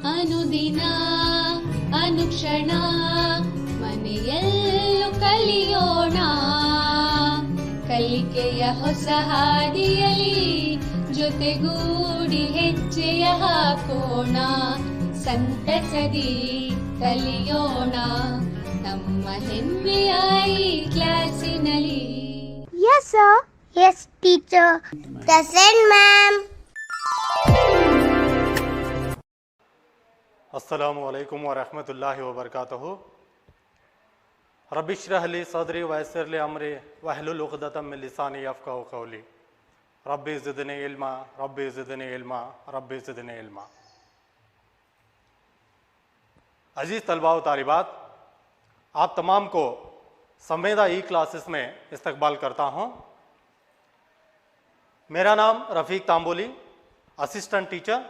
ಅನುದಿನ ಅನುಕ್ಷಣ ಮನೆಯಲ್ಲೂ ಕಲಿಯೋಣ, ಕಲಿಕೆಯ ಹೊಸ ಹಾದಿಯಲಿ ಜೊತೆಗೂಡಿ ಹೆಜ್ಜೆಯ ಹಾಕೋಣ, ಸಂತಸದಿ ಕಲಿಯೋಣ ನಮ್ಮ ಹೆಮ್ಮೆಯ ಈ ಕ್ಲಾಸಿನಲ್ಲಿ. Yes sir. Yes teacher. Present ma'am. अस्सलामु अलैकुम व रहमतुल्लाहि व बरकातहू। रब्बि इश्रह ली सदरी व यस्सिर ली अमरी वहलुल उक़दतम मिन लिसानी यफ़क़हू क़ौली। Rabbi ज़िदनी इल्मा, rabbi ज़िदनी इल्मा, rabbi ज़िदनी इल्मा। अजीज़ तलबा व तालिबात, आप तमाम को संवेदा ई क्लासेस में इस्तकबाल करता हूँ। मेरा नाम Rafiq Tamboli, assistant teacher,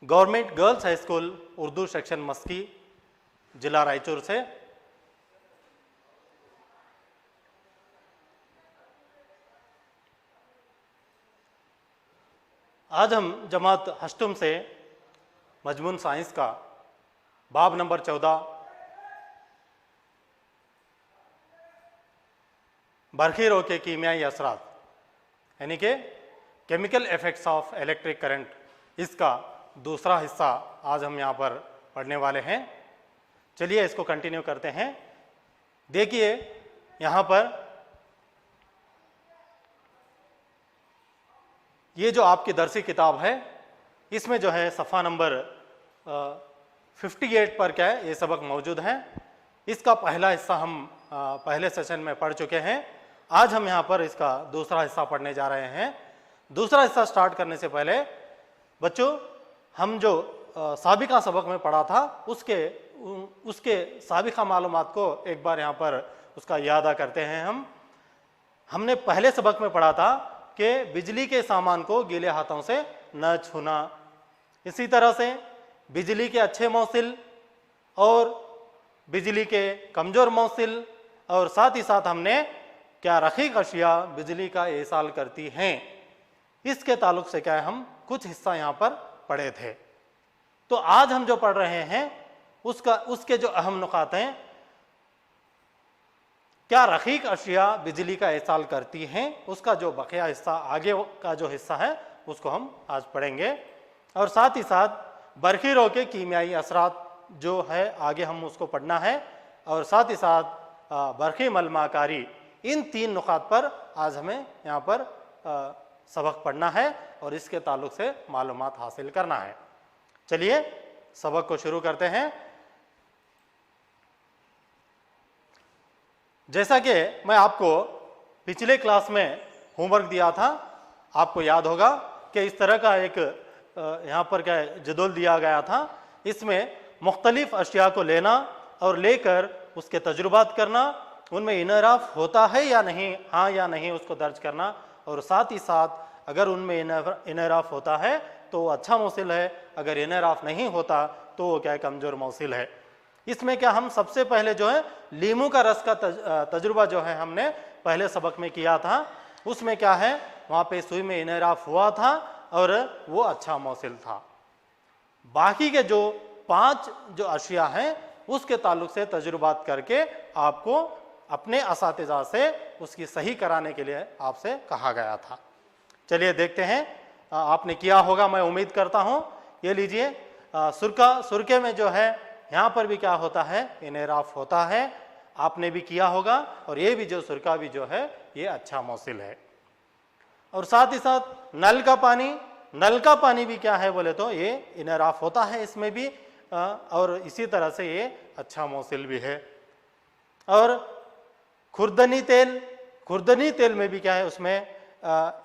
government girls high school Urdu section Maski, जिला रायचूर से। आज हम जमात हश्तुम से मजमून साइंस का बाब नंबर 14 बरखीरों के कीमियाई असरात यानी कि chemical effects of electric current, इसका दूसरा हिस्सा आज हम यहाँ पर पढ़ने वाले हैं। चलिए इसको कंटिन्यू करते हैं। देखिए यहाँ पर ये जो आपकी दरसी किताब है, इसमें जो है सफ़ा नंबर 58 पर क्या है ये सबक मौजूद है। इसका पहला हिस्सा हम पहले सेशन में पढ़ चुके हैं। आज हम यहाँ पर इसका दूसरा हिस्सा पढ़ने जा रहे हैं। दूसरा हिस्सा स्टार्ट करने से पहले बच्चों, हम जो साबिका सबक में पढ़ा था उसके साबिका मालूमात को एक बार यहाँ पर उसका यादा करते हैं। हमने पहले सबक में पढ़ा था कि बिजली के सामान को गीले हाथों से न छूना, इसी तरह से बिजली के अच्छे मौसिल और बिजली के कमज़ोर मौसिल, और साथ ही साथ हमने क्या रखीक अशिया बिजली का एहसाल करती हैं, इसके ताल्लुक से क्या है हम कुछ हिस्सा यहाँ पर पढ़े थे। तो आज हम जो पढ़ रहे हैं उसके जो अहम नुकात हैं, क्या रखीक अशिया बिजली का एहसाल करती हैं, उसका जो बकिया हिस्सा आगे का जो हिस्सा है उसको हम आज पढ़ेंगे। और साथ ही साथ बरखीरों के कीमियाई असरात जो है आगे हम उसको पढ़ना है, और साथ ही साथ बरखी मलमाकारी, इन 3 नुकात पर आज हमें यहाँ पर सबक पढ़ना है और इसके ताल्लुक से मालूमात हासिल करना है। चलिए सबक को शुरू करते हैं। जैसा कि मैं आपको पिछले क्लास में होमवर्क दिया था, आपको याद होगा कि इस तरह का एक यहाँ पर क्या जदौल दिया गया था। इसमें मुख्तलिफ अशिया को लेना और लेकर उसके तजुर्बात करना, उनमें इनराफ होता है या नहीं, हाँ या नहीं उसको दर्ज करना, और साथ ही साथ अगर उनमें इनराफ होता है तो वो अच्छा मौसिल है, अगर इनराफ नहीं होता तो वो क्या है कमज़ोर मौसिल है। इसमें क्या हम सबसे पहले जो है लीमू का रस का तजुर्बा जो है हमने पहले सबक में किया था, उसमें क्या है वहाँ पे सुई में इनराफ हुआ था और वो अच्छा मौसिल था। बाकी के जो 5 जो अशिया हैं उसके ताल्लुक से तजुर्बात करके आपको अपने असातिज़ा से उसकी सही कराने के लिए आपसे कहा गया था। चलिए देखते हैं, आपने किया होगा मैं उम्मीद करता हूँ। ये लीजिए सुरके में जो है यहाँ पर भी क्या होता है इनराफ होता है, आपने भी किया होगा, और ये भी जो सुरका भी जो है ये अच्छा मौसिल है। और साथ ही साथ नल का पानी भी क्या है बोले तो ये इनराफ होता है इसमें भी, और इसी तरह से ये अच्छा मौसिल भी है। और खुर्दनी तेल में भी क्या है उसमें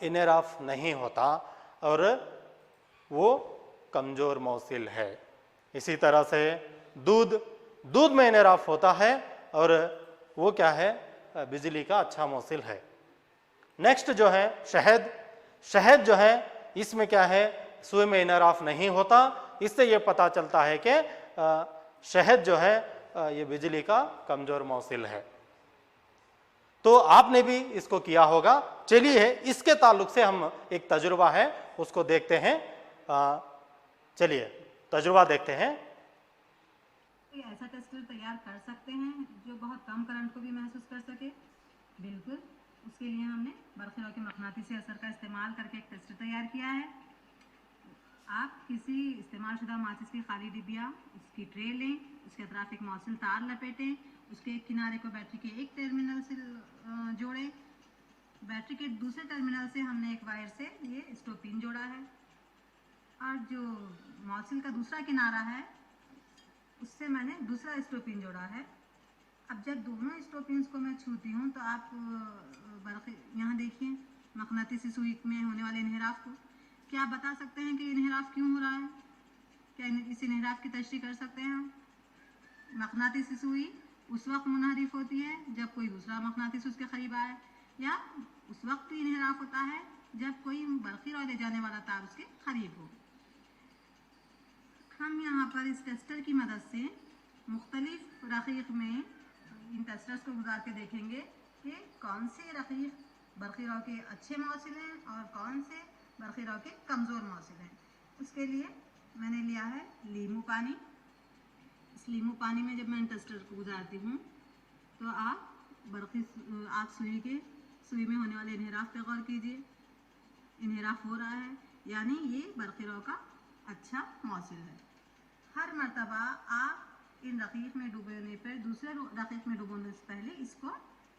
इनराफ नहीं होता और वो कमज़ोर मौसिल है। इसी तरह से दूध में इनराफ होता है और वो क्या है बिजली का अच्छा मौसिल है। नेक्स्ट जो है शहद जो है इसमें क्या है सुई में इनराफ नहीं होता, इससे ये पता चलता है कि शहद जो है ये बिजली का कमज़ोर मौसिल है। तो आपने भी इसको किया होगा। चलिए इसके ताल्लुक से हम एक तजुर्बा है उसको देखते हैं। चलिए तजुर्बा देखते हैं। कोई ऐसा टेस्टर तैयार कर सकते हैं जो बहुत कम करंट को भी महसूस कर सके? बिल्कुल, उसके लिए हमने बरखिरों के मकनातीसी असर का इस्तेमाल करके एक टेस्टर तैयार किया है। आप किसी इस्तेमालशुदा माचिस की खाली डिबिया, उसकी ट्रे लें, उसके अतराफ एक मौसल तार लपेटें, उसके एक किनारे को बैटरी के एक टर्मिनल से जोड़ें। बैटरी के दूसरे टर्मिनल से हमने एक वायर से ये स्टोव पिन जोड़ा है, और जो मौसल का दूसरा किनारा है उससे मैंने दूसरा स्टोव पिन जोड़ा है। अब जब दोनों स्टोव पिन्स को मैं छूती हूँ तो आप यहाँ देखिए मकनातीसी सुई में होने वाले इन्हिराफ को। क्या आप बता सकते हैं कि इन्हिराफ क्यों हो रहा है? क्या इस इन्हिराफ की तशरीह कर सकते हैं हम? मकनातीसी सुई उस वक्त मुनहरिफ होती है जब कोई दूसरा मकनातीस उसके करीब आए, या उस वक्त इन्हिराफ होता है जब कोई बरखी रौ ले जाने वाला तार उसके करीब हो। हम यहाँ पर इस टेस्टर की मदद से मुख्तलिफ रक़ीक़ में इन टेस्टर्स को गुजार के देखेंगे कि कौन से रक़ीक़ बरखी रौ के अच्छे मौसिल हैं और कौन से बरखी रौ के कमज़ोर मौसिल हैं। उसके लिए मैंने लिया है लीमू पानी। इस लीमू पानी में जब मैं टेस्टर को गुजारती हूँ तो आप सुई में होने वाले इन्हिराफ पे गौर कीजिए। इन्हिराफ हो रहा है यानी ये बरखी रौ का अच्छा मौसिल है। हर मर्तबा आप इन रक़ीक़ में डुबोने पर दूसरे रक़ीक़ में डुबोने से पहले इसको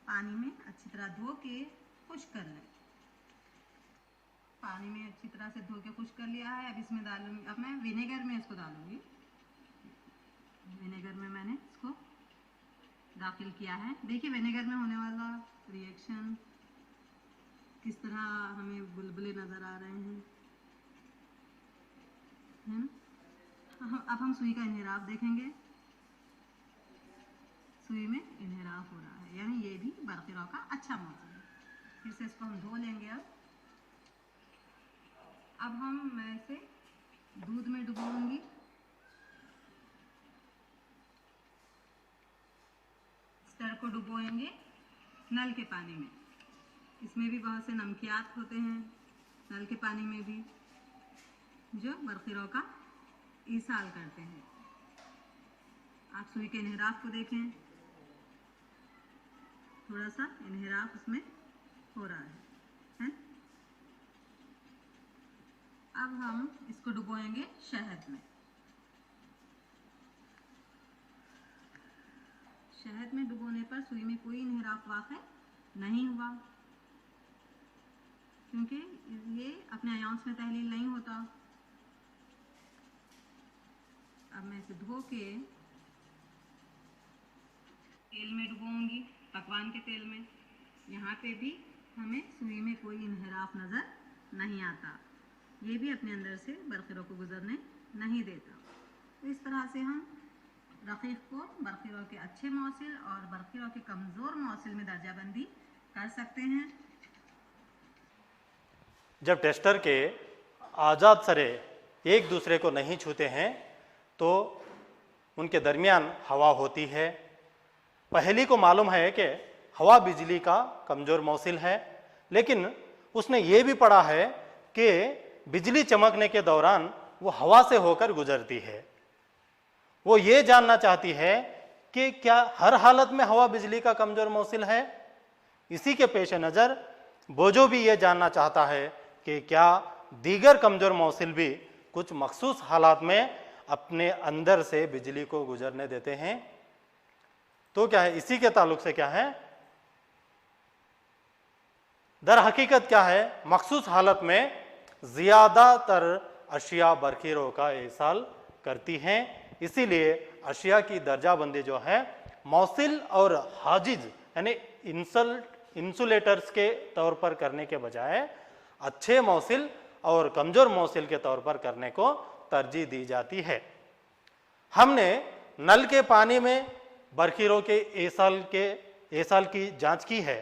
पानी में अच्छी तरह धो के खुश्क कर लें। पानी में अच्छी तरह से धो के खुश्क कर लिया है। अब इसमें डालूंगी, अब मैं विनेगर में इसको डालूंगी। विनेगर में मैंने इसको दाखिल किया है। देखिए विनेगर में होने वाला रिएक्शन किस तरह हमें बुलबुले नज़र आ रहे हैं, है ना। अब हम सुई का इन्हिराफ देखेंगे। सुई में इन्हिराफ हो रहा है यानी ये भी बरखी रौ का अच्छा मौसम है। फिर से इसको हम धो लेंगे। अब मैं इसे दूध में डुबोऊंगी। स्टर को डुबोएंगे नल के पानी में। इसमें भी बहुत से नमकियात होते हैं नल के पानी में भी जो बरखी रौ का ईसाल करते हैं। आप सुई के इन्हिराफ को देखें, थोड़ा सा इन्हिराफ उसमें हो रहा है। अब हम इसको डुबोएंगे शहद में। शहद में डुबोने पर सुई में कोई इन्हिराफ वाक़ नहीं हुआ क्योंकि ये अपने अयांस में तहलील नहीं होता। अब मैं इसे धो के तेल में डुबोऊंगी, पकवान के तेल में। यहाँ पे भी हमें सुई में कोई इन्हिराफ नज़र नहीं आता। ये भी अपने अंदर से बरखी रौ को गुजरने नहीं देता। तो इस तरह से हम रक़ीक़ को बरखी रौ के अच्छे मौसिल और बरखी रौ के कमज़ोर मौसिल में दर्जाबंदी कर सकते हैं। जब टेस्टर के आज़ाद सरे एक दूसरे को नहीं छूते हैं तो उनके दरमियान हवा होती है। पहली को मालूम है कि हवा बिजली का कमज़ोर मौसिल है, लेकिन उसने ये भी पढ़ा है कि बिजली चमकने के दौरान वो हवा से होकर गुजरती है। वो ये जानना चाहती है कि क्या हर हालत में हवा बिजली का कमज़ोर मौसिल है। इसी के पेश नज़र बोझो भी ये जानना चाहता है कि क्या दीगर कमज़ोर मौसिल भी कुछ मखसूस हालात में अपने अंदर से बिजली को गुजरने देते हैं। तो क्या है, इसी के ताल्लुक से क्या है, दर हकीकत क्या है, मखसूस हालत में ज़्यादातर अशिया बरखी रौ का एहसाल करती हैं। इसीलिए अशिया की दर्जाबंदी जो है मौसिल और हाजिज यानी इंसुलेटर्स के तौर पर करने के बजाय अच्छे मौसिल और कमज़ोर मौसिल के तौर पर करने को तरजीह दी जाती है। हमने नल के पानी में बरखी रौ के एसाल की जांच की है।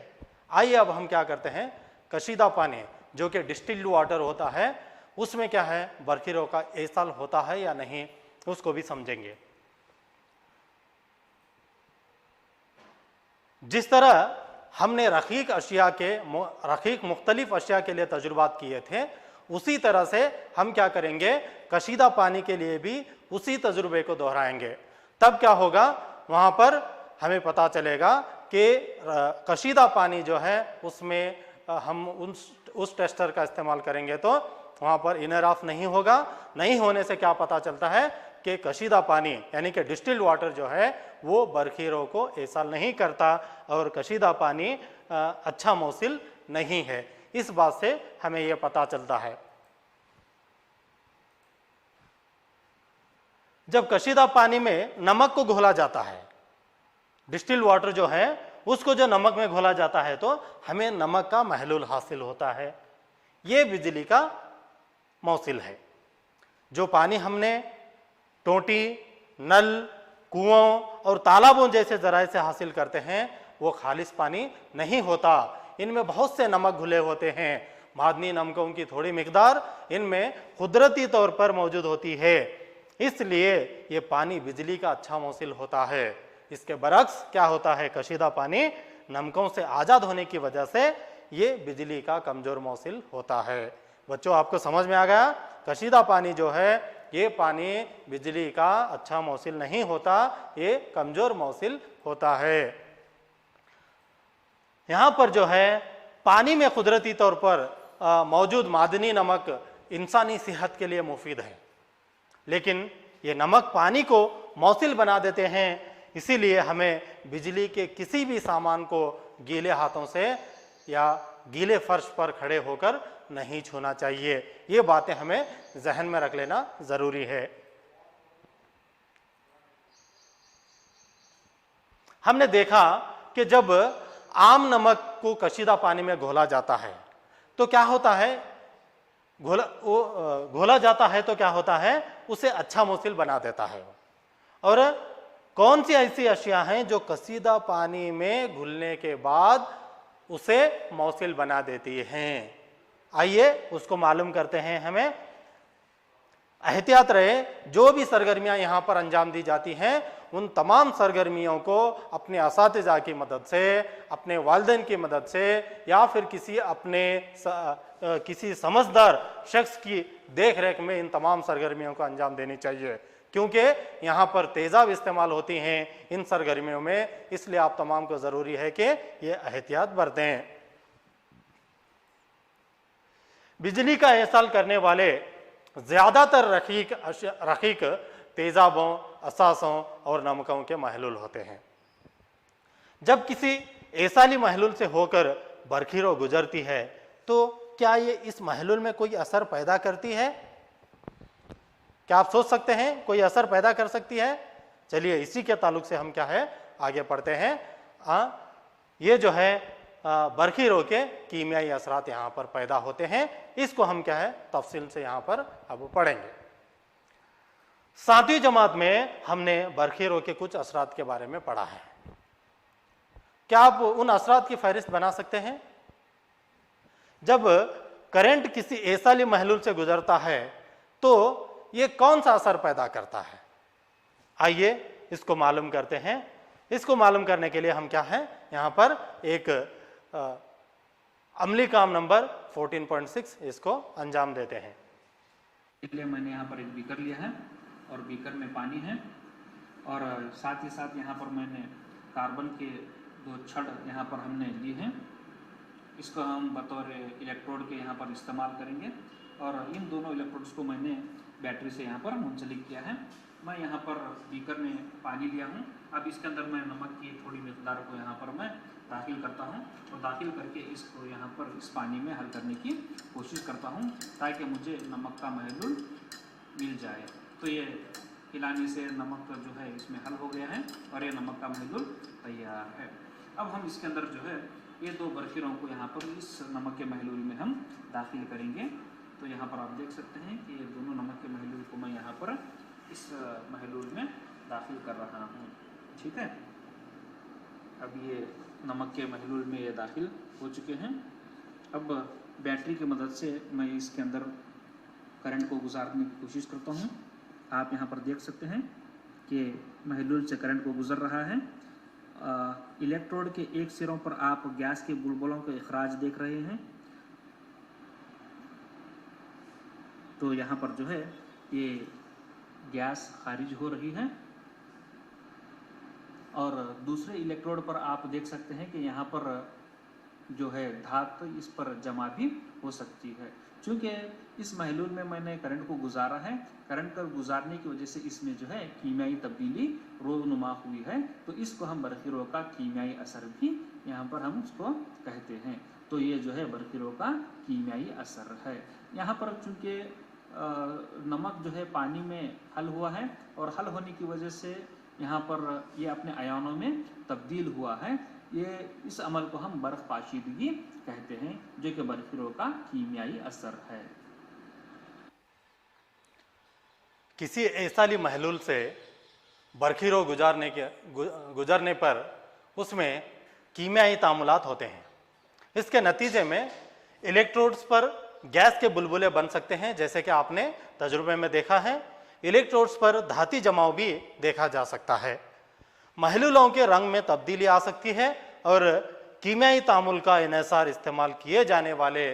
आइए अब हम क्या करते हैं, कशीदा पानी जो कि डिस्टिल्ड वाटर होता है उसमें क्या है बरखी रौ का एसाल होता है या नहीं उसको भी समझेंगे। जिस तरह हमने रकीक मुख्तलिफ अशिया के लिए तजुर्बात किए थे, उसी तरह से हम क्या करेंगे, कशीदा पानी के लिए भी उसी तजुर्बे को दोहराएंगे। तब क्या होगा, वहाँ पर हमें पता चलेगा कि कशीदा पानी जो है उसमें हम उस टेस्टर का इस्तेमाल करेंगे तो वहाँ पर इनर ऑफ नहीं होगा। नहीं होने से क्या पता चलता है कि कशीदा पानी यानी कि डिस्टिल्ड वाटर जो है वो बरखीरों को एसाल नहीं करता और कशीदा पानी अच्छा मौसिल नहीं है। इस बात से हमें यह पता चलता है। जब कशीदा पानी में नमक को घोला जाता है, डिस्टिल्ड वाटर जो है उसको जो नमक में घोला जाता है तो हमें नमक का महलूल हासिल होता है। ये बिजली का मौसिल है। जो पानी हमने टोटी, नल, कुओं और तालाबों जैसे जराए से हासिल करते हैं वो खालिस पानी नहीं होता। इनमें बहुत से नमक घुले होते हैं। मादनी नमकों की थोड़ी मिकदार इनमें कुदरती तौर पर मौजूद होती है, इसलिए ये पानी बिजली का अच्छा मौसिल होता है। इसके बरक्स क्या होता है, कशीदा पानी नमकों से आज़ाद होने की वजह से ये बिजली का कमज़ोर मौसिल होता है। बच्चों, आपको समझ में आ गया, कशीदा पानी जो है ये पानी बिजली का अच्छा मौसिल नहीं होता, ये कमज़ोर मौसिल होता है। यहाँ पर जो है पानी में कुदरती तौर पर मौजूद मादनी नमक इंसानी सेहत के लिए मुफीद है, लेकिन ये नमक पानी को मौसिल बना देते हैं। इसीलिए हमें बिजली के किसी भी सामान को गीले हाथों से या गीले फर्श पर खड़े होकर नहीं छूना चाहिए। ये बातें हमें जहन में रख लेना ज़रूरी है। हमने देखा कि जब आम नमक को कशीदा पानी में घोला जाता है तो क्या होता है, घोला जाता है तो क्या होता है, उसे अच्छा मौसिल बना देता है। और कौन सी ऐसी अशिया हैं जो कशीदा पानी में घुलने के बाद उसे मौसिल बना देती हैं? आइए उसको मालूम करते हैं। हमें एहतियात रहे, जो भी सरगर्मियां यहाँ पर अंजाम दी जाती हैं उन तमाम सरगर्मियों को अपने असातिज़ा की मदद से, अपने वालिदैन की मदद से या फिर किसी समझदार शख्स की देख रेख में इन तमाम सरगर्मियों को अंजाम देनी चाहिए, क्योंकि यहाँ पर तेज़ाब इस्तेमाल होती हैं इन सरगर्मियों में। इसलिए आप तमाम को ज़रूरी है कि ये एहतियात बरतें। बिजली का एहसाल करने वाले ज़्यादातर रकीक तेज़ाबों, असासों और नमकों के महलूल होते हैं। जब किसी एसाली महलूल से होकर बरखीरों गुजरती है तो क्या ये इस महलूल में कोई असर पैदा करती है? क्या आप सोच सकते हैं कोई असर पैदा कर सकती है? चलिए इसी के ताल्लुक से हम क्या है आगे पढ़ते हैं। ये जो है बरखीरों के कीमियाई असरात यहाँ पर पैदा होते हैं। इसको हम क्या है तफसील से यहाँ पर अब पढ़ेंगे। 7वीं जमात में हमने बरखीरों के कुछ असरात के बारे में पढ़ा है। क्या आप उन असरात की फहरिस्त बना सकते हैं? जब करंट किसी एसाली महलूल से गुजरता है तो ये कौन सा असर पैदा करता है? आइए इसको मालूम करते हैं। इसको मालूम करने के लिए हम क्या है यहाँ पर एक अमली काम नंबर 14.6 इसको अंजाम देते हैं। इसलिए मैंने यहाँ पर एक बीकर लिया है और बीकर में पानी है और साथ ही साथ यहाँ पर मैंने कार्बन के 2 छड़ यहाँ पर हमने लिए हैं। इसको हम बतौर इलेक्ट्रोड के यहाँ पर इस्तेमाल करेंगे और इन दोनों इलेक्ट्रोड्स को मैंने बैटरी से यहाँ पर मुंसलिक किया है। मैं यहाँ पर बीकर में पानी लिया हूँ। अब इसके अंदर मैं नमक की थोड़ी मिकदार को यहाँ पर मैं दाखिल करता हूँ और दाखिल करके इसको यहाँ पर इस पानी में हल करने की कोशिश करता हूँ ताकि मुझे नमक का महलूल मिल जाए। तो ये हिलाने से नमक जो है इसमें हल हो गया है और ये नमक का महलूल तैयार है। अब हम इसके अंदर जो है ये 2 बरखीरों को यहाँ पर इस नमक के महलूल में हम दाखिल करेंगे। तो यहाँ पर आप देख सकते हैं कि ये दोनों नमक के महलूल को मैं यहाँ पर इस महलूल में दाखिल कर रहा हूँ। ठीक है, अब ये नमक के महलूल में ये दाखिल हो चुके हैं। अब बैटरी की मदद से मैं इसके अंदर करंट को गुजारने की कोशिश करता हूँ। आप यहाँ पर देख सकते हैं कि महलूल से करंट को गुजर रहा है। इलेक्ट्रोड के एक सिरों पर आप गैस के बुलबुलों के इखराज देख रहे हैं। तो यहाँ पर जो है ये गैस खारिज हो रही है। और दूसरे इलेक्ट्रोड पर आप देख सकते हैं कि यहाँ पर जो है धातु इस पर जमा भी हो सकती है। चूँकि इस महलूल में मैंने करंट को गुजारा है, करंट को गुजारने की वजह से इसमें जो है कीमियाई तब्दीली रोनुमा हुई है, तो इसको हम बरखीरो का कीमियाई असर भी यहाँ पर हम उसको कहते हैं। तो ये जो है बरखीरो का कीमियाई असर है। यहाँ पर चूँकि नमक जो है पानी में हल हुआ है और हल होने की वजह से यहाँ पर ये अपने आयनों में तब्दील हुआ है, ये इस अमल को हम बर्फ पाशीदगी कहते हैं, जो कि बरखीरो का कीमियाई असर है। किसी ऐसाली महलूल से बरखीरो गुजरने पर उसमें कीमियाई तामुलात होते हैं। इसके नतीजे में इलेक्ट्रोड्स पर गैस के बुलबुले बन सकते हैं, जैसे कि आपने तजुर्बे में देखा है। इलेक्ट्रोड्स पर धाती जमाव भी देखा जा सकता है। महलूलों के रंग में तब्दीली आ सकती है और कीमियाई तामुल का इन्हिसार इस्तेमाल किए जाने वाले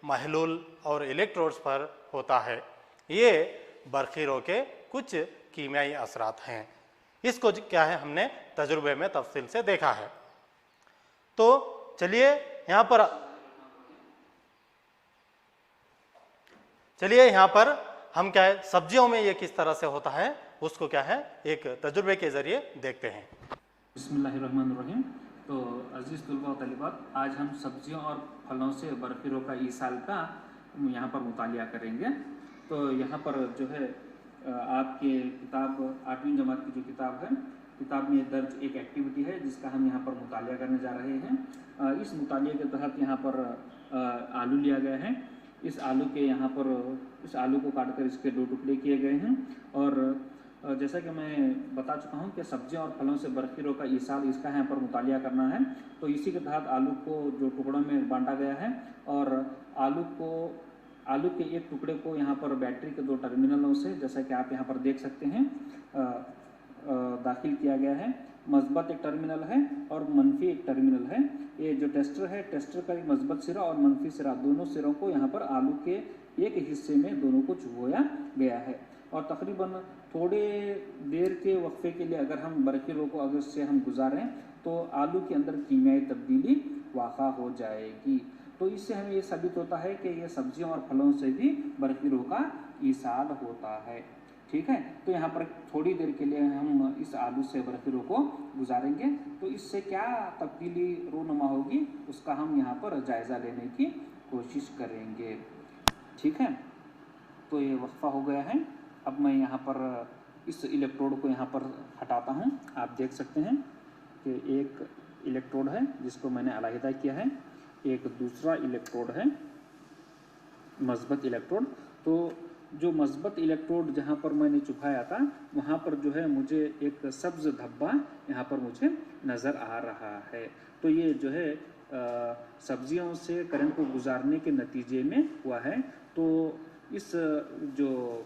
महलूल और इलेक्ट्रोड्स पर होता है। ये बरखीरो के कुछ कीमियाई असरात हैं। इसको क्या है हमने तजुर्बे में तफसील से देखा है। तो चलिए यहाँ पर हम क्या है सब्जियों में ये किस तरह से होता है उसको क्या है एक तजुर्बे के जरिए देखते हैं। बिस्मिल्लाहिर्रहमानिर्रहीम। तो अजीज़ तलबा व तलिबात, आज हम सब्जियों और फलों से बरखीरो का ईसाल का यहाँ पर मुतालिया करेंगे। तो यहाँ पर जो है आपके किताब 8वीं जमात की जो किताब है, किताब में दर्ज एक एक्टिविटी है जिसका हम यहाँ पर मुतालिया करने जा रहे हैं। इस मुतालिया के तहत यहाँ पर आलू लिया गया है। इस आलू के यहाँ पर इस आलू को काटकर इसके 2 टुकड़े किए गए हैं। और जैसा कि मैं बता चुका हूँ कि सब्जियों और फलों से बरखीरो का ईसाल, इसका यहाँ पर मुतालिया करना है। तो इसी के तहत आलू को जो टुकड़ों में बांटा गया है और आलू के एक टुकड़े को यहाँ पर बैटरी के 2 टर्मिनलों से, जैसा कि आप यहाँ पर देख सकते हैं, दाखिल किया गया है। मस्बत एक टर्मिनल है और मनफी एक टर्मिनल है। ये जो टेस्टर है, टेस्टर का एक मस्बत सिरा और मनफी सिरा, दोनों सिरों को यहाँ पर आलू के एक हिस्से में दोनों को चुभोया गया है। और तकरीबन थोड़े देर के वक्फे के लिए अगर हम बरखीरो को अगर से हम गुजारें तो आलू के अंदर कीमियाई तब्दीली वाक़ा हो जाएगी। तो इससे हमें ये साबित होता है कि ये सब्जियों और फलों से भी बरखीरो का ईसाल होता है। ठीक है, तो यहाँ पर थोड़ी देर के लिए हम इस आलू से बरखीरो को गुजारेंगे। तो इससे क्या तब्दीली रोनुमा होगी उसका हम यहाँ पर जायज़ा लेने की कोशिश करेंगे। ठीक है, तो ये वक्फा हो गया है। अब मैं यहाँ पर इस इलेक्ट्रोड को यहाँ पर हटाता हूँ। आप देख सकते हैं कि एक इलेक्ट्रोड है जिसको मैंने अलहदा किया है, एक दूसरा इलेक्ट्रोड है मस्बत इलेक्ट्रोड। तो जो मस्बत इलेक्ट्रोड जहाँ पर मैंने चुभाया था वहाँ पर जो है मुझे एक सब्ज़ धब्बा यहाँ पर मुझे नज़र आ रहा है। तो ये जो है सब्जियों से करंट को गुजारने के नतीजे में हुआ है। तो इस जो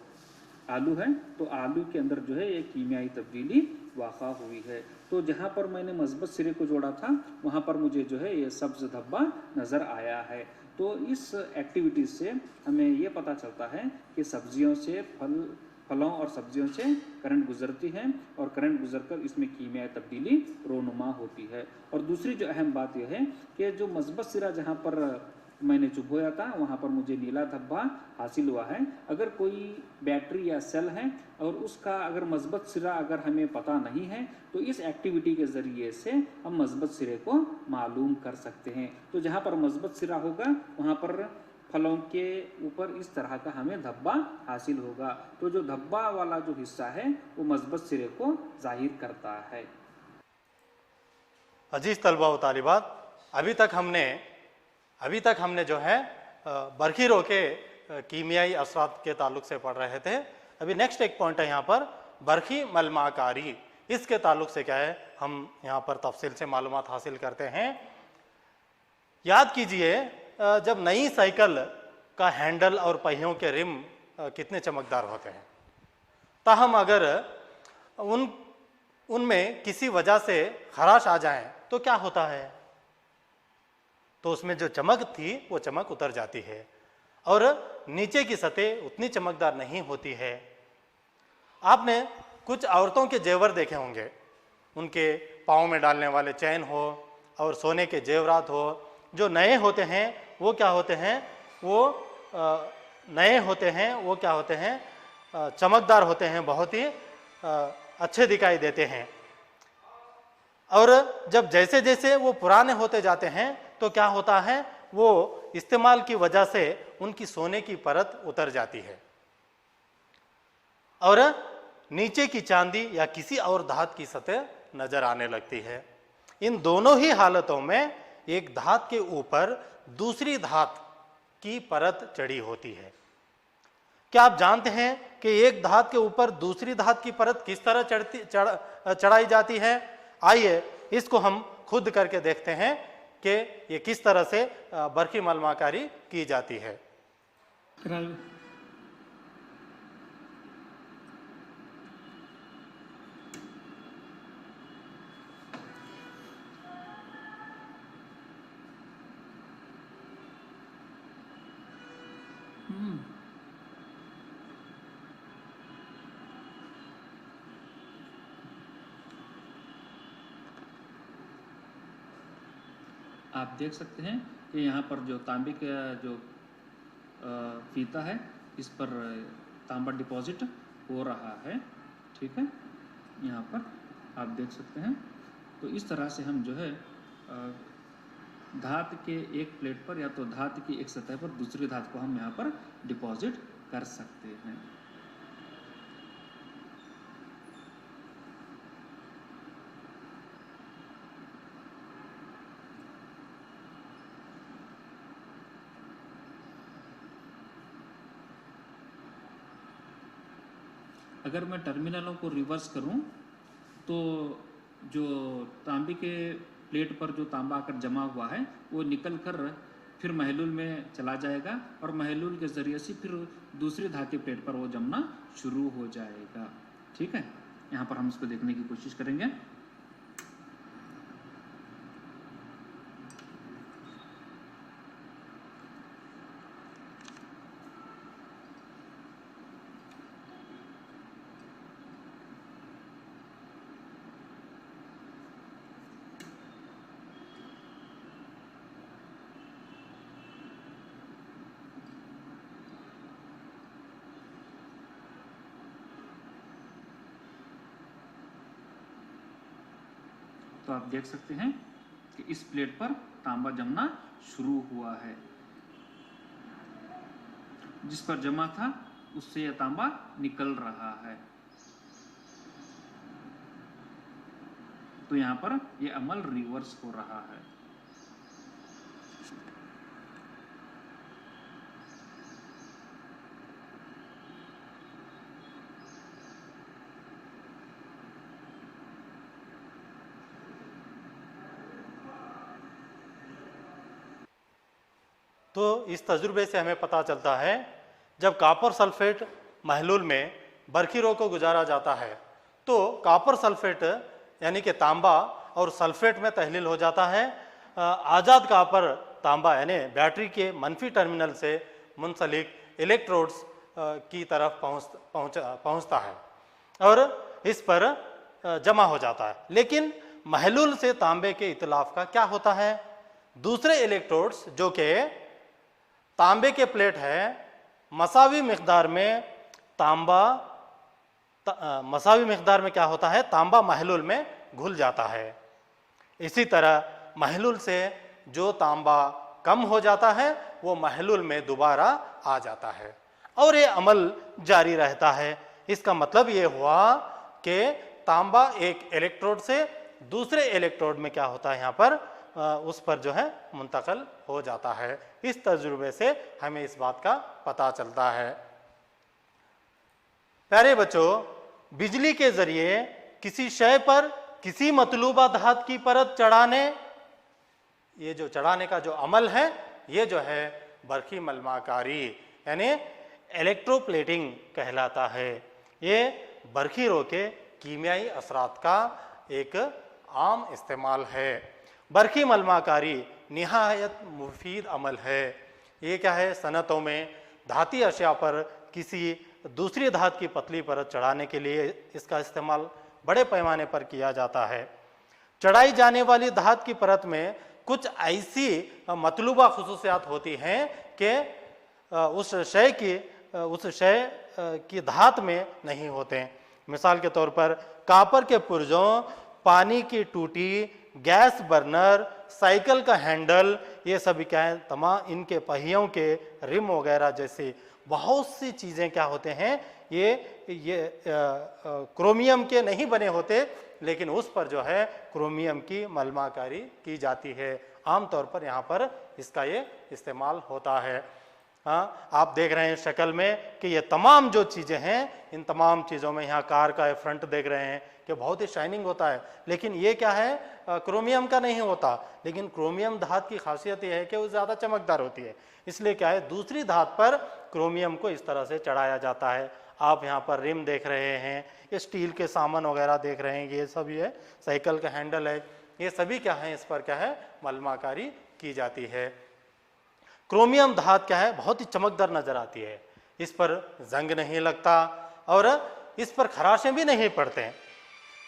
आलू है, तो आलू के अंदर जो है एक कीमियाई तब्दीली वाक़ा हुई है। तो जहाँ पर मैंने मस्बत सिरे को जोड़ा था वहाँ पर मुझे जो है ये सब्ज़ धब्बा नज़र आया है। तो इस एक्टिविटी से हमें ये पता चलता है कि सब्जियों से फलों और सब्जियों से करंट गुजरती है और करंट गुजरकर इसमें कीमियाई तब्दीली रोनुमा होती है। और दूसरी जो अहम बात यह है कि जो मस्बत सिरा जहाँ पर मैंने चुभोया था वहाँ पर मुझे नीला धब्बा हासिल हुआ है। अगर कोई बैटरी या सेल है और उसका अगर मस्बत सिरा अगर हमें पता नहीं है तो इस एक्टिविटी के ज़रिए से हम मस्बत सिरे को मालूम कर सकते हैं। तो जहाँ पर मस्बत सिरा होगा वहाँ पर फलों के ऊपर इस तरह का हमें धब्बा हासिल होगा। तो जो धब्बा वाला जो हिस्सा है वो मस्बत सिरे को जाहिर करता है। अजीज़ तलबा व तालिबात, अभी तक हमने जो है बरखीरो के कीमियाई असरात के ताल्लुक से पढ़ रहे थे। अभी नेक्स्ट एक पॉइंट है यहाँ पर बरखी मलमाकारी। इसके ताल्लुक से क्या है हम यहाँ पर तफसील से मालूमात हासिल करते हैं। याद कीजिए जब नई साइकिल का हैंडल और पहियों के रिम कितने चमकदार होते हैं, ताहम अगर उनमें किसी वजह से खराश आ जाए तो क्या होता है, तो उसमें जो चमक थी वो चमक उतर जाती है। और नीचे की सतह उतनी चमकदार नहीं होती है। आपने कुछ औरतों के जेवर देखे होंगे, उनके पाँव में डालने वाले चैन हो और सोने के जेवरात हो, जो नए होते हैं वो क्या होते हैं, वो नए होते हैं, वो क्या होते हैं, चमकदार होते हैं, बहुत ही अच्छे दिखाई देते हैं। और जब जैसे जैसे वो पुराने होते जाते हैं तो क्या होता है, वो इस्तेमाल की वजह से उनकी सोने की परत उतर जाती है और नीचे की चांदी या किसी और धात की सतह नजर आने लगती है। इन दोनों ही हालतों में एक धात के ऊपर दूसरी धात की परत चढ़ी होती है। क्या आप जानते हैं कि एक धात के ऊपर दूसरी धात की परत किस तरह चढ़ाई जाती है? आइए इसको हम खुद करके देखते हैं कि ये किस तरह से बरखी मलमाकारी की जाती है। आप देख सकते हैं कि यहाँ पर जो तांबे का जो फीता है, इस पर तांबा डिपॉजिट हो रहा है। ठीक है, यहाँ पर आप देख सकते हैं। तो इस तरह से हम जो है धात के एक प्लेट पर या तो धात की एक सतह पर दूसरी धात को हम यहाँ पर डिपॉजिट कर सकते हैं। अगर मैं टर्मिनलों को रिवर्स करूं तो जो तांबे के प्लेट पर जो तांबा आकर जमा हुआ है वो निकल कर फिर महलूल में चला जाएगा और महलूल के ज़रिए से फिर दूसरी धातु प्लेट पर वो जमना शुरू हो जाएगा। ठीक है, यहाँ पर हम इसको देखने की कोशिश करेंगे। तो आप देख सकते हैं कि इस प्लेट पर तांबा जमना शुरू हुआ है। जिस पर जमा था उससे यह तांबा निकल रहा है। तो यहाँ पर यह अमल रिवर्स हो रहा है। तो इस तजुर्बे से हमें पता चलता है जब कॉपर सल्फेट महलूल में बरखीरों को गुजारा जाता है तो कॉपर सल्फेट यानी कि तांबा और सल्फेट में तहलील हो जाता है। आज़ाद कॉपर तांबा यानी बैटरी के मनफी टर्मिनल से मुंसलिक इलेक्ट्रोड्स की तरफ पहुंचता है और इस पर जमा हो जाता है। लेकिन महलूल से तांबे के इतलाफ का क्या होता है? दूसरे इलेक्ट्रोड्स जो कि तांबे के प्लेट है मसावी मिकदार में क्या होता है? तांबा महलूल में घुल जाता है। इसी तरह महलूल से जो तांबा कम हो जाता है वो महलूल में दोबारा आ जाता है और ये अमल जारी रहता है। इसका मतलब ये हुआ कि तांबा एक इलेक्ट्रोड से दूसरे इलेक्ट्रोड में क्या होता है, यहाँ पर उस पर जो है मुंतकिल हो जाता है। इस तजुर्बे से हमें इस बात का पता चलता है। प्यारे बच्चों, बिजली के जरिए किसी शय पर किसी मतलूबा धात की परत चढ़ाने, ये जो चढ़ाने का जो अमल है ये जो है बरखी मलमाकारी यानी इलेक्ट्रोप्लेटिंग कहलाता है। ये बरखीरों के कीमियाई असरात का एक आम इस्तेमाल है। बरखी मलमाकारी निहायत मुफीद अमल है ये क्या है, सनतों में धाती अशिया पर किसी दूसरी धात की पतली परत चढ़ाने के लिए इसका इस्तेमाल बड़े पैमाने पर किया जाता है। चढ़ाई जाने वाली धात की परत में कुछ ऐसी मतलूबा खुसूसियात होती हैं कि उस शय की धात में नहीं होते। मिसाल के तौर पर कापर के पुर्जों, पानी की टूटी, गैस बर्नर, साइकिल का हैंडल, ये सभी क्या है, तमाम इनके पहियों के रिम वगैरह जैसी बहुत सी चीज़ें क्या होते हैं, ये क्रोमियम के नहीं बने होते, लेकिन उस पर जो है क्रोमियम की मलमाकारी की जाती है। आमतौर पर यहाँ पर इसका ये इस्तेमाल होता है। हाँ, आप देख रहे हैं शक्ल में कि ये तमाम जो चीज़ें हैं, इन तमाम चीज़ों में यहाँ कार का फ्रंट देख रहे हैं कि बहुत ही शाइनिंग होता है, लेकिन ये क्या है, क्रोमियम का नहीं होता। लेकिन क्रोमियम धात की खासियत यह है कि वो ज़्यादा चमकदार होती है, इसलिए क्या है, दूसरी धात पर क्रोमियम को इस तरह से चढ़ाया जाता है। आप यहाँ पर रिम देख रहे हैं, ये स्टील के सामान वगैरह देख रहे हैं, ये सभी है, साइकिल का हैंडल है, ये सभी क्या है, इस पर क्या है, मलमाकारी की जाती है। क्रोमियम धात क्या है, बहुत ही चमकदार नजर आती है, इस पर जंग नहीं लगता और इस पर खराशें भी नहीं पड़ते हैं।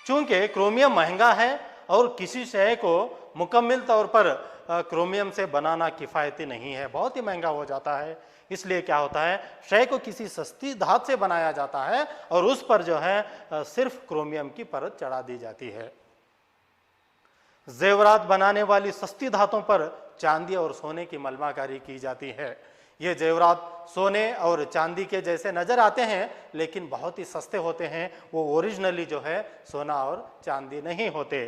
चूंकि क्रोमियम महंगा है और किसी शय को मुकम्मल तौर पर क्रोमियम से बनाना किफ़ायती नहीं है, बहुत ही महंगा हो जाता है, इसलिए क्या होता है, शय को किसी सस्ती धात से बनाया जाता है और उस पर जो है सिर्फ क्रोमियम की परत चढ़ा दी जाती है। जेवरात बनाने वाली सस्ती धातों पर चांदी और सोने की मलमाकारी की जाती है। ये जेवरात सोने और चांदी के जैसे नजर आते हैं, लेकिन बहुत ही सस्ते होते हैं, वो ओरिजिनली जो है सोना और चांदी नहीं होते।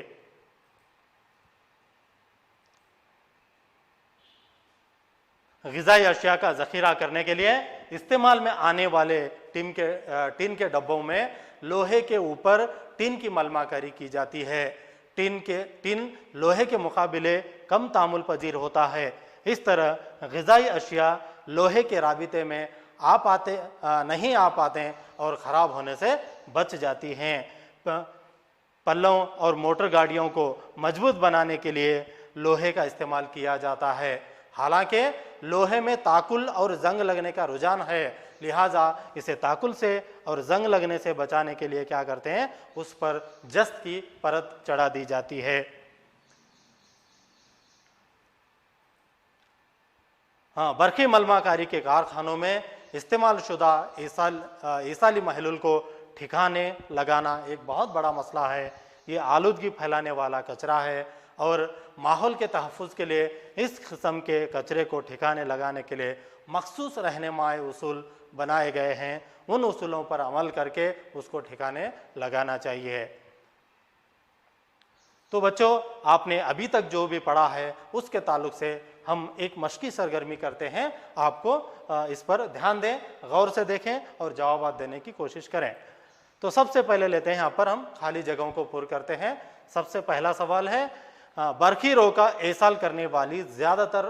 ग़िज़ाई अशिया का ज़ख़ीरा करने के लिए इस्तेमाल में आने वाले टिन के डब्बों में लोहे के ऊपर टिन की मलमाकारी की जाती है। टिन लोहे के मुकाबले कम तामुल पजीर होता है। इस तरह ग़िज़ाई अशिया लोहे के राबिते में नहीं आ पाते और ख़राब होने से बच जाती हैं। पल्लों और मोटर गाड़ियों को मजबूत बनाने के लिए लोहे का इस्तेमाल किया जाता है। हालांकि लोहे में ताकुल और जंग लगने का रुझान है, लिहाजा इसे ताकुल से और जंग लगने से बचाने के लिए क्या करते हैं, उस पर जस्त की परत चढ़ा दी जाती है। हाँ, बरखी मलमाकारी के कारखानों में इस्तेमाल शुदा ईसाली महलूल को ठिकाने लगाना एक बहुत बड़ा मसला है। ये आलूदगी फैलाने वाला कचरा है और माहौल के तहफ़्फ़ुज़ के लिए इस किस्म के कचरे को ठिकाने लगाने के लिए मखसूस रहनुमाई उसूल बनाए गए हैं। उन उसूलों पर अमल करके उसको ठिकाने लगाना चाहिए। तो बच्चों, आपने अभी तक जो भी पढ़ा है उसके ताल्लुक से हम एक मशक़ी सरगर्मी करते हैं। आपको इस पर ध्यान दें, गौर से देखें और जवाब देने की कोशिश करें। तो सबसे पहले लेते हैं, यहाँ पर हम खाली जगहों को पुर करते हैं। सबसे पहला सवाल है, बरखी रो का एसाल करने वाली ज़्यादातर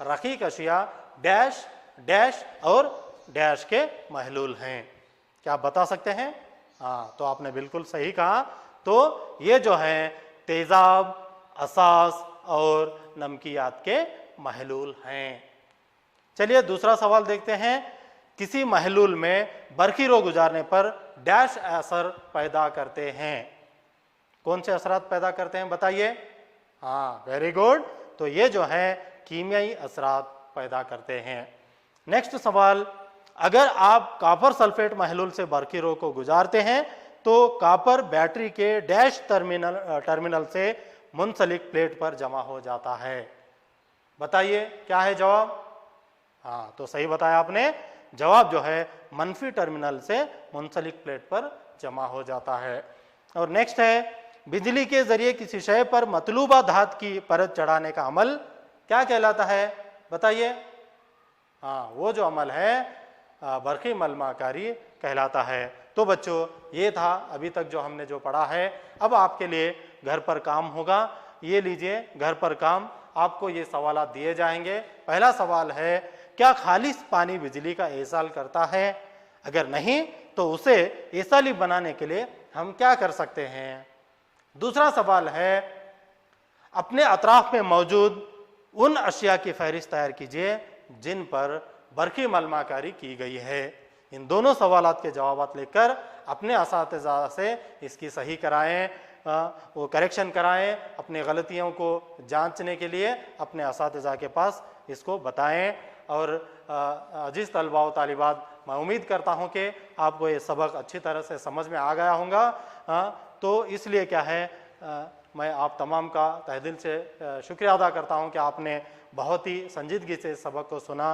रकीक अशिया डैश डैश और डैश के महलूल हैं। क्या आप बता सकते हैं? हाँ, तो आपने बिल्कुल सही कहा। तो ये जो है तेज़ाब, असास और नमकियात के महलूल हैं। चलिए दूसरा सवाल देखते हैं। किसी महलूल में बरखी रो गुजारने पर डैश असर पैदा करते हैं। कौन से असरात पैदा करते हैं बताइए? हाँ, वेरी गुड। तो ये जो है कीमियाई असरात पैदा करते हैं। नेक्स्ट सवाल, अगर आप कापर सल्फेट महलूल से बरखी रो को गुजारते हैं तो कापर बैटरी के डैश टर्मिनल से मुंसलिक प्लेट पर जमा हो जाता है। बताइए क्या है जवाब? हाँ, तो सही बताया आपने। जवाब जो है मनफी टर्मिनल से मुंसलिक प्लेट पर जमा हो जाता है। और नेक्स्ट है, बिजली के जरिए किसी शय पर मतलूबा धात की परत चढ़ाने का अमल क्या कहलाता है? बताइए। हाँ, वो जो अमल है बरखी मलमाकारी कहलाता है। तो बच्चों, ये था अभी तक जो हमने जो पढ़ा है। अब आपके लिए घर पर काम होगा। ये लीजिए घर पर काम, आपको ये सवाल दिए जाएंगे। पहला सवाल है, क्या खालिस पानी बिजली का एसाल करता है? अगर नहीं तो उसे एसाली बनाने के लिए हम क्या कर सकते हैं? दूसरा सवाल है, अपने अतराफ में मौजूद उन अशिया की फहरिस्त तैयार कीजिए जिन पर बरकी मलमाकारी की गई है। इन दोनों सवालात के जवाब लेकर अपने असातिज़ा से इसकी सही कराएं, वो करेक्शन कराएं, अपनी गलतियों को जांचने के लिए अपने असातिज़ा के पास इसको बताएं। और अजीज़ तलबा व तालिबात, मैं उम्मीद करता हूं कि आपको ये सबक अच्छी तरह से समझ में आ गया होगा। तो इसलिए क्या है, मैं आप तमाम का तहे दिल से शुक्रिया अदा करता हूं कि आपने बहुत ही संजीदगी से इस सबक को सुना।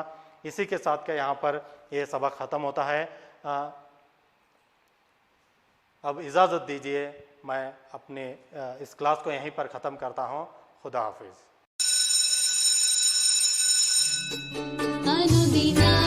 इसी के साथ के यहाँ पर ये सबक ख़त्म होता है। अब इजाज़त दीजिए, मैं अपने इस क्लास को यहीं पर ख़त्म करता हूँ। खुदा हाफिज़। अनुदिना